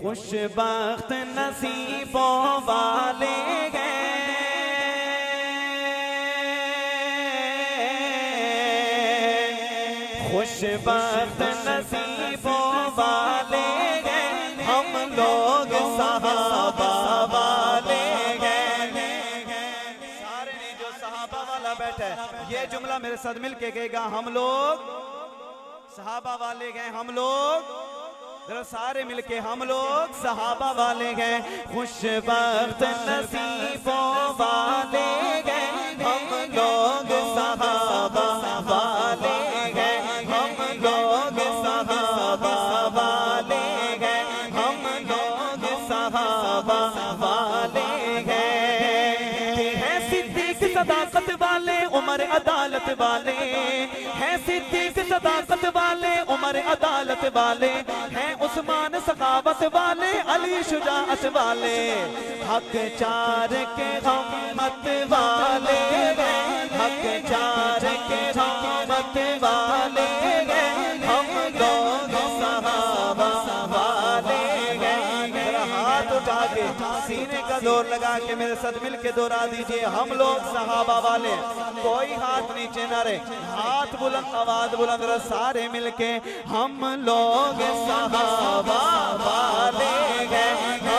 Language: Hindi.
खुशबख्त नसीबों वाले हैं, खुशबख्त नसीबों वाले हैं हम लोग सहाबा वाले हैं। सारे ने जो सहाबा वाला बैठा है ये जुमला मेरे साथ मिल के कहेगा, हम लोग सहाबा वाले हैं, हम लोग जरा सारे मिलके हम लोग सहाबा वाले हैं, खुशबख्त नसीबों वाले हैं हम लोग सहाबा वाले हैं, हम लोग सहाबा वाले हैं, हम लोग सहाबा वाले हैं। सिद्दीक सदाकत वाले उमर अदालत वाले हैं, सिद्दीक सदाकत वाले उमर अदालत वाले हैं, उस्मान सखावत वाले अली शुजाअत वाले, हक चार के हमत वाले हैं, हक चार के हमत वाले हैं, हम लोग सहाबा वाले हैं। मेरा हाथ उठा के सीने का जोर लगा के मेरे साथ मिल के दोहरा दीजिए, हम लोग सहाबा वाले। कोई हाथ नीचे ना रहे, हाथ बुलंद, आवाज बुलंद रहे, सारे मिलके हम लोग सहाबा वाले हैं।